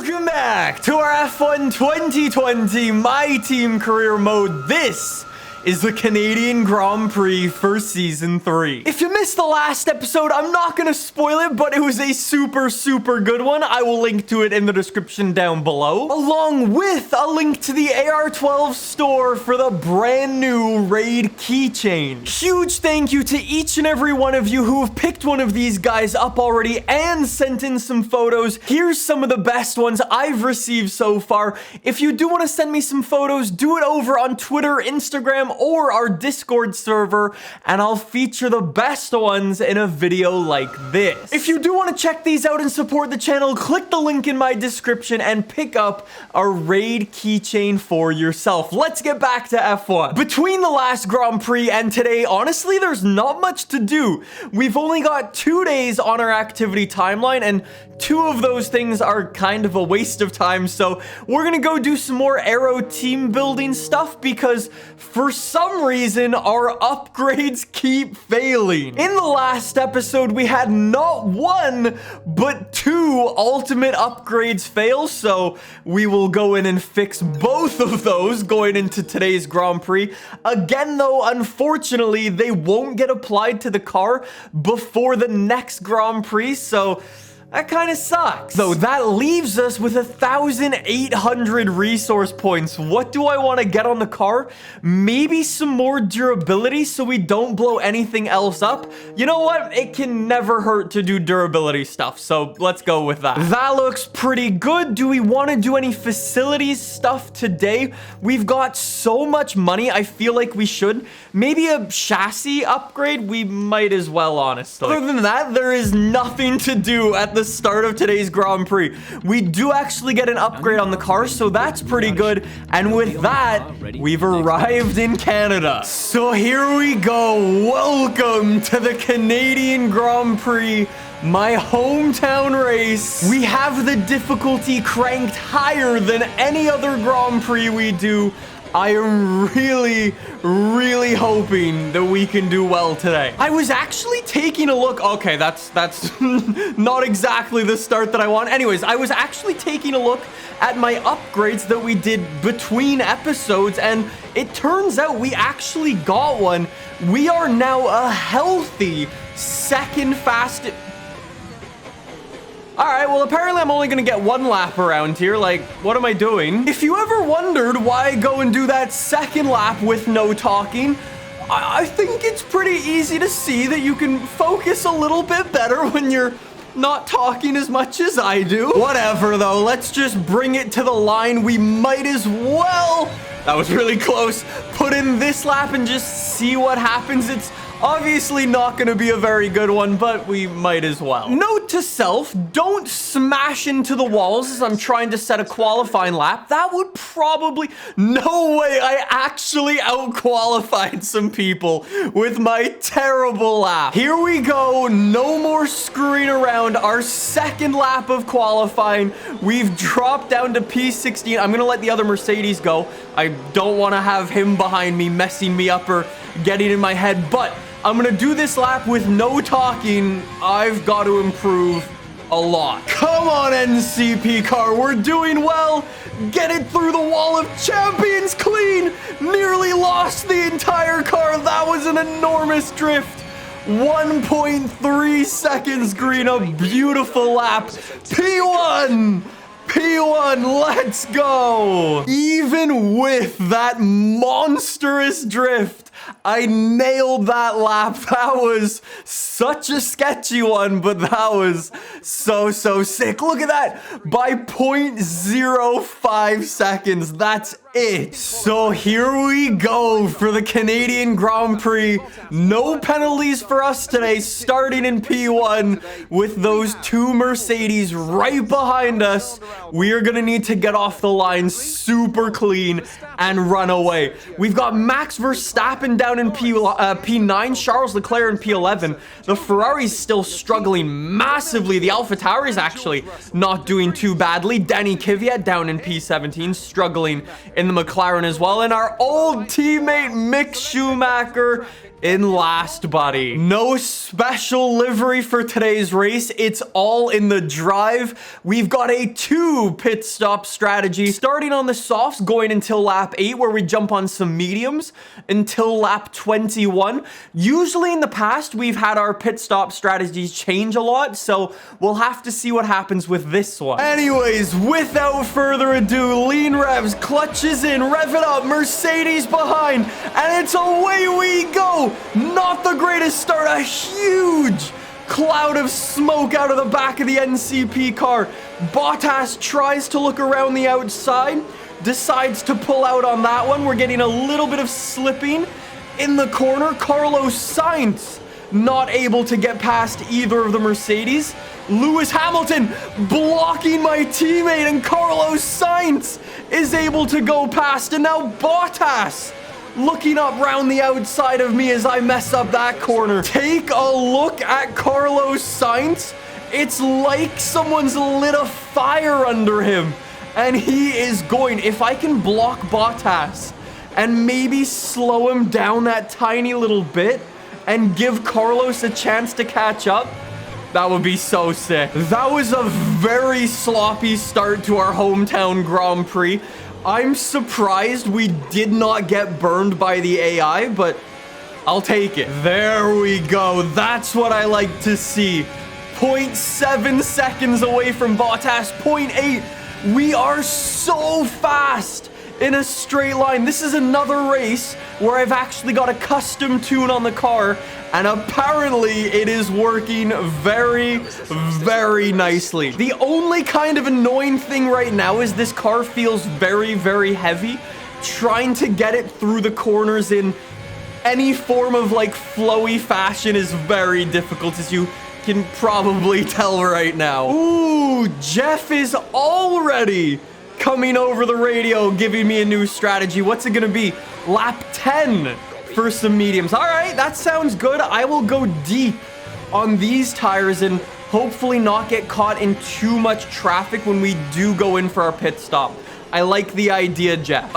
Welcome back to our F1 2020 My Team Career Mode. This is the Canadian Grand Prix for Season 3. If you missed the last episode, I'm not going to spoil it, but it was a super good one. I will link to it in the description down below, along with a link to the AR12 store for the brand new Raid keychain. Huge thank you to each and every one of you who have picked one of these guys up already and sent in some photos. Here's some of the best ones I've received so far. If you do want to send me some photos, do it over on Twitter, Instagram, or our Discord server, and I'll feature the best ones in a video like this. If you do want to check these out and support the channel, click the link in my description and pick up a Raid keychain for yourself. Let's get back to F1. Between the last Grand Prix and today, honestly, there's not much to do. We've only got 2 days on our activity timeline, and 2 of those things are kind of a waste of time, so we're gonna go do some more aero team building stuff because for some reason our upgrades keep failing. In the last episode, we had not 1 but 2 ultimate upgrades fail, so we will go in and fix both of those going into today's Grand Prix. Again though, unfortunately, they won't get applied to the car before the next Grand Prix, so that kind of sucks. Though that leaves us with 1,800 resource points. What do I want to get on the car? Maybe some more durability so we don't blow anything else up. You know what? It can never hurt to do durability stuff. So let's go with that. That looks pretty good. Do we want to do any facilities stuff today? We've got so much money. I feel like we should. Maybe a chassis upgrade? We might as well, honestly. Other than that, there is nothing to do at the start of today's Grand Prix. We do actually get an upgrade on the car, so that's pretty good. And with that, we've arrived in Canada. So here we go. Welcome to the Canadian Grand Prix, my hometown race. We have the difficulty cranked higher than any other Grand Prix we do. I am really hoping that we can do well today. I was actually taking a look. Okay, that's not exactly the start that I want. Anyways, I was actually taking a look at my upgrades that we did between episodes, and it turns out we actually got one. We are now a healthy second fastest. All right, well, apparently I'm only gonna get 1 lap around here. Like, what am I doing? If you ever wondered why I go and do that second lap with no talking, I think it's pretty easy to see that you can focus a little bit better when you're not talking as much as I do. Whatever, though. Let's just bring it to the line. We might as well, that was really close, put in this lap and just see what happens. It's obviously not going to be a very good one, but we might as well. Note to self, don't smash into the walls as I'm trying to set a qualifying lap. That would probably... No way, I actually out-qualified some people with my terrible lap. Here we go, no more screwing around. Our second lap of qualifying, we've dropped down to P16. I'm going to let the other Mercedes go. I don't want to have him behind me messing me up or getting in my head, but I'm gonna do this lap with no talking. I've got to improve a lot. Come on, NCP car, we're doing well. Get it through the wall of champions clean. Nearly lost the entire car. That was an enormous drift. 1.3 seconds green, a beautiful lap. P1, let's go. Even with that monstrous drift, I nailed that lap. That was such a sketchy one, but that was so sick. Look at that. By 0.05 seconds. That's it. So here we go for the Canadian Grand Prix. No penalties for us today, starting in P1 with those 2 Mercedes right behind us. We are gonna need to get off the line super clean and run away. We've got Max Verstappen down in P9, Charles Leclerc in P11. The Ferrari's still struggling massively. The AlphaTauri's actually not doing too badly. Danny Kvyat down in P17, struggling in the McLaren as well. And our old teammate Mick Schumacher in last, buddy. No special livery for today's race. It's all in the drive. We've got a 2 pit stop strategy, starting on the softs, going until lap 8, where we jump on some mediums until lap 21. Usually in the past, we've had our pit stop strategies change a lot, so we'll have to see what happens with this one. Anyways, without further ado, lean revs, clutches in, rev it up, Mercedes behind, and it's away we go. Not the greatest start. A huge cloud of smoke out of the back of the NCP car. Bottas tries to look around the outside, decides to pull out on that one. We're getting a little bit of slipping in the corner. Carlos Sainz not able to get past either of the Mercedes. Lewis Hamilton blocking my teammate, and Carlos Sainz is able to go past, and now Bottas looking up round the outside of me as I mess up that corner. Take a look at Carlos Sainz. It's like someone's lit a fire under him, and he is going. If I can block Bottas and maybe slow him down that tiny little bit and give Carlos a chance to catch up, that would be so sick. That was a very sloppy start to our hometown Grand Prix. I'm surprised we did not get burned by the AI, but I'll take it. There we go. That's what I like to see. 0.7 seconds away from Bottas. 0.8. We are so fast in a straight line. This is another race where I've actually got a custom tune on the car, and apparently it is working very, very nicely. The only kind of annoying thing right now is this car feels very, very heavy. Trying to get it through the corners in any form of like flowy fashion is very difficult, as you can probably tell right now. Ooh, Jeff is already coming over the radio, giving me a new strategy. What's it gonna be? Lap 10 for some mediums. All right, that sounds good. I will go deep on these tires and hopefully not get caught in too much traffic when we do go in for our pit stop. I like the idea, Jeff.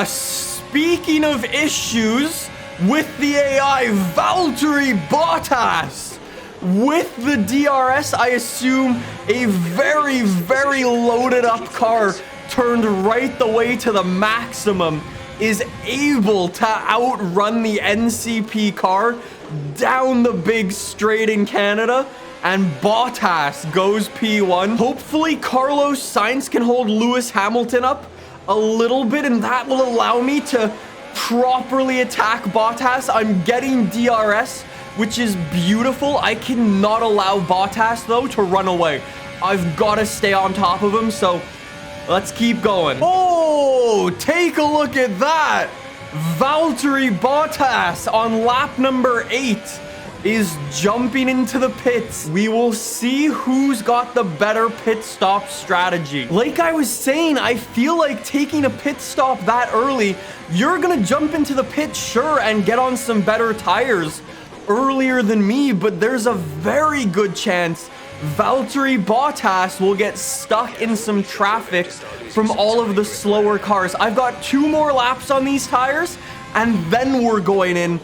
Speaking of issues with the AI, Valtteri Bottas with the DRS, I assume a very, very loaded up car turned right the way to the maximum is able to outrun the NCP car down the big straight in Canada, and Bottas goes P1. Hopefully Carlos Sainz can hold Lewis Hamilton up a little bit, and that will allow me to properly attack Bottas. I'm getting DRS, which is beautiful. I cannot allow Bottas, though, to run away. I've got to stay on top of him, so let's keep going. Oh, take a look at that. Valtteri Bottas on lap number 8 is jumping into the pits. We will see who's got the better pit stop strategy. Like I was saying, I feel like taking a pit stop that early, you're gonna jump into the pit, sure, and get on some better tires earlier than me, but there's a very good chance Valtteri Bottas will get stuck in some traffic from all of the slower cars. I've got 2 more laps on these tires, and then we're going in.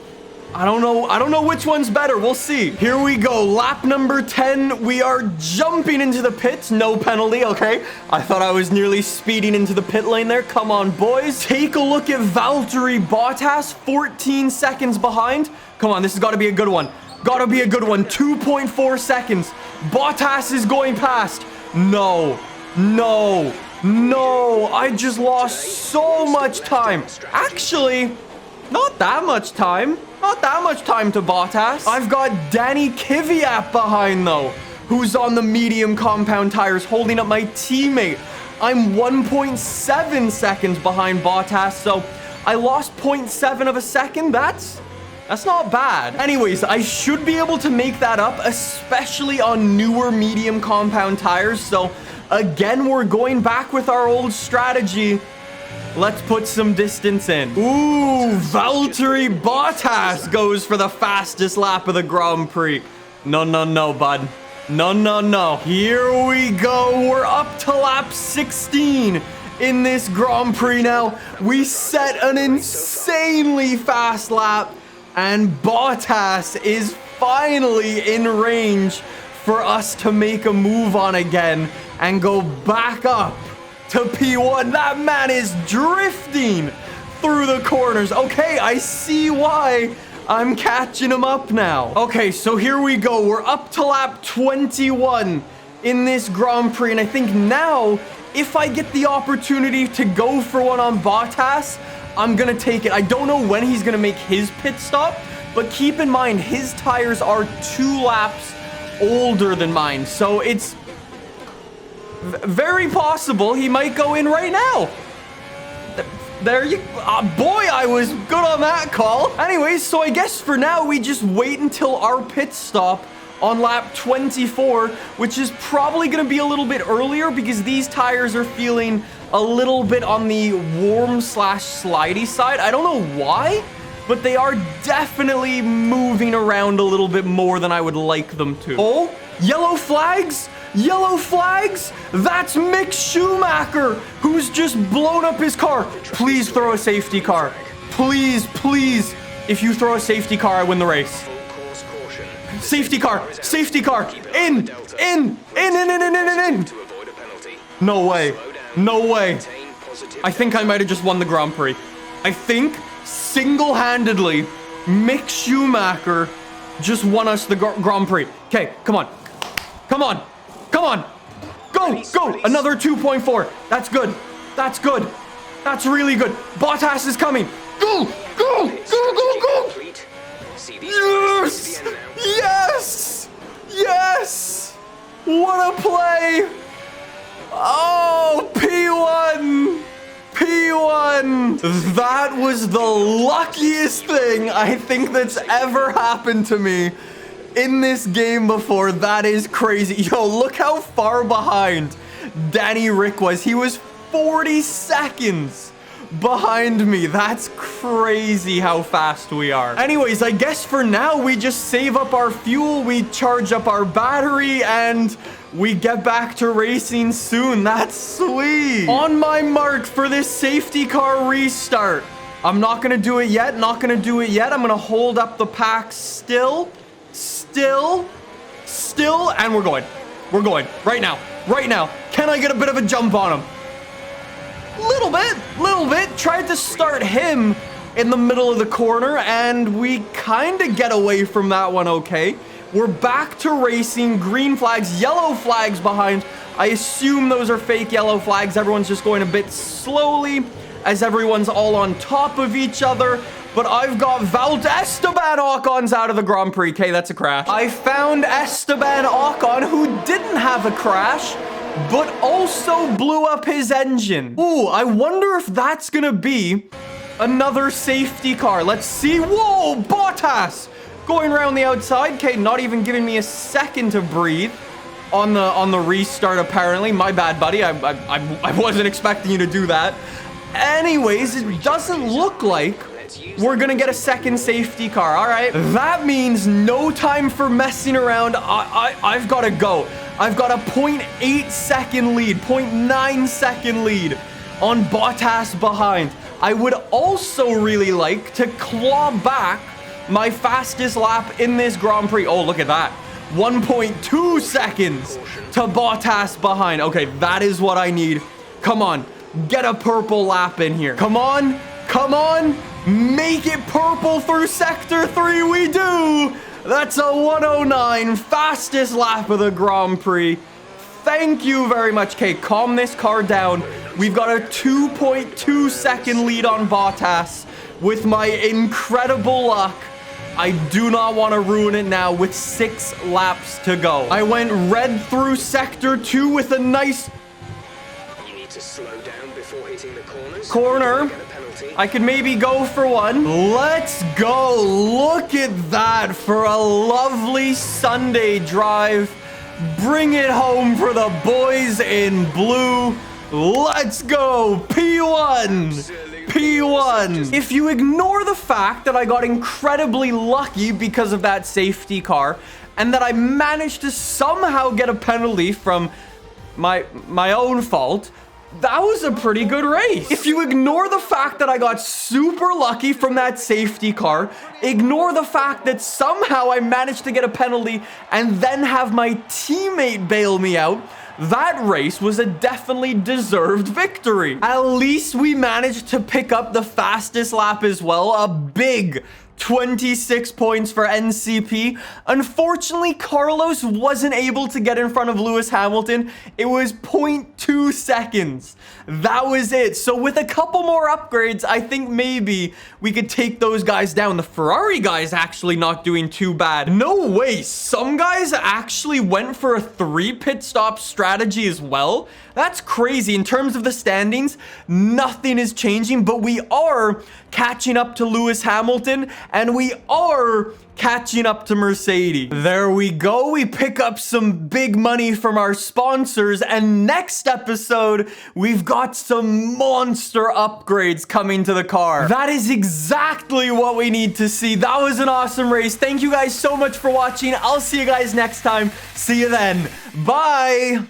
I don't know which one's better. We'll see. Here we go. Lap number 10. We are jumping into the pits. No penalty, okay? I thought I was nearly speeding into the pit lane there. Come on, boys. Take a look at Valtteri Bottas, 14 seconds behind. Come on, this has got to be a good one. Gotta be a good one. 2.4 seconds. Bottas is going past. No. No. No. I just lost so much time. Actually, not that much time. Not that much time to Bottas. I've got Danny Kvyat behind, though, who's on the medium compound tires, holding up my teammate. I'm 1.7 seconds behind Bottas, so I lost 0.7 of a second. That's not bad. Anyways, I should be able to make that up, especially on newer medium compound tires. So again, we're going back with our old strategy. Let's put some distance in. Ooh, Valtteri Bottas goes for the fastest lap of the Grand Prix. No, no, no, bud. No, no, no. Here we go. We're up to lap 16 in this Grand Prix now. We set an insanely fast lap. And Bottas is finally in range for us to make a move on again and go back up to P1. That man is drifting through the corners. Okay, I see why I'm catching him up now. Okay, so here we go. We're up to lap 21 in this Grand Prix. And I think now, if I get the opportunity to go for one on Bottas, I'm going to take it. I don't know when he's going to make his pit stop, but keep in mind, his tires are 2 laps older than mine. So it's very possible he might go in right now. There you... boy, I was good on that call. Anyways, so I guess for now, we just wait until our pit stop on lap 24, which is probably going to be a little bit earlier because these tires are feeling a little bit on the warm / slidey side. I don't know why, but they are definitely moving around a little bit more than I would like them to. Oh, yellow flags? Yellow flags? That's Mick Schumacher, who's just blown up his car. Please throw a safety car. Please, please. If you throw a safety car, I win the race. Safety car, safety car. In. No way. No way. I think I might have just won the Grand Prix. I think single-handedly, Mick Schumacher just won us the Grand Prix. Okay, come on. Come on. Come on. Go, go. Another 2.4. That's good. That's good. That's really good. Bottas is coming. Go, go, go, go, go. Yes. Yes. Yes. What a play. Oh, P1. P1. That was the luckiest thing I think that's ever happened to me in this game before. That is crazy. Yo, look how far behind Danny Rick was. He was 40 seconds behind me. That's crazy how fast we are. Anyways, I guess for now, we just save up our fuel, we charge up our battery, and we get back to racing soon. That's sweet. On my mark for this safety car restart. I'm not gonna do it yet, not gonna do it yet. I'm gonna hold up the pack still, and we're going. We're going right now, right now. Can I get a bit of a jump on him? Little bit. Tried to start him in the middle of the corner, and we kind of get away from that one okay. We're back to racing. Green flags, yellow flags behind. I assume those are fake yellow flags. Everyone's just going a bit slowly as everyone's all on top of each other. But I've got Esteban Ocon's out of the Grand Prix. Okay, that's a crash. I found Esteban Ocon, who didn't have a crash, but also blew up his engine. Ooh, I wonder if that's gonna be another safety car. Let's see. Whoa, Bottas going around the outside. Okay, not even giving me a second to breathe on the restart, apparently. My bad, buddy. I wasn't expecting you to do that. Anyways, it doesn't look like we're gonna get a second safety car. All right, that means no time for messing around. I've got to go. I've got a 0.8 second lead, 0.9 second lead on Bottas behind. I would also really like to claw back my fastest lap in this Grand Prix. Oh, look at that. 1.2 seconds to Bottas behind. Okay, that is what I need. Come on, get a purple lap in here. Come on, come on. Make it purple through Sector 3, we do! That's a 109, fastest lap of the Grand Prix. Thank you very much. Okay, calm this car down. We've got a 2.2 second lead on Bottas. With my incredible luck, I do not want to ruin it now with 6 laps to go. I went red through Sector 2 with a nice... You need to slow down before hitting the corners. Corner. I could maybe go for one. Let's go. Look at that for a lovely Sunday drive. Bring it home for the boys in blue. Let's go. P1. P1. If you ignore the fact that I got incredibly lucky because of that safety car and that I managed to somehow get a penalty from my own fault, that was a pretty good race. If you ignore the fact that I got super lucky from that safety car, ignore the fact that somehow I managed to get a penalty and then have my teammate bail me out, that race was a definitely deserved victory. At least we managed to pick up the fastest lap as well, a big 26 points for NCP. Unfortunately, Carlos wasn't able to get in front of Lewis Hamilton. It was 0.2 seconds. That was it. So with a couple more upgrades, I think maybe we could take those guys down. The Ferrari guys actually not doing too bad. No way. Some guys actually went for a 3 pit stop strategy as well. That's crazy. In terms of the standings, nothing is changing, but we are catching up to Lewis Hamilton, and we are catching up to Mercedes. There we go. We pick up some big money from our sponsors, and next episode, we've got some monster upgrades coming to the car. That is exactly what we need to see. That was an awesome race. Thank you guys so much for watching. I'll see you guys next time. See you then. Bye.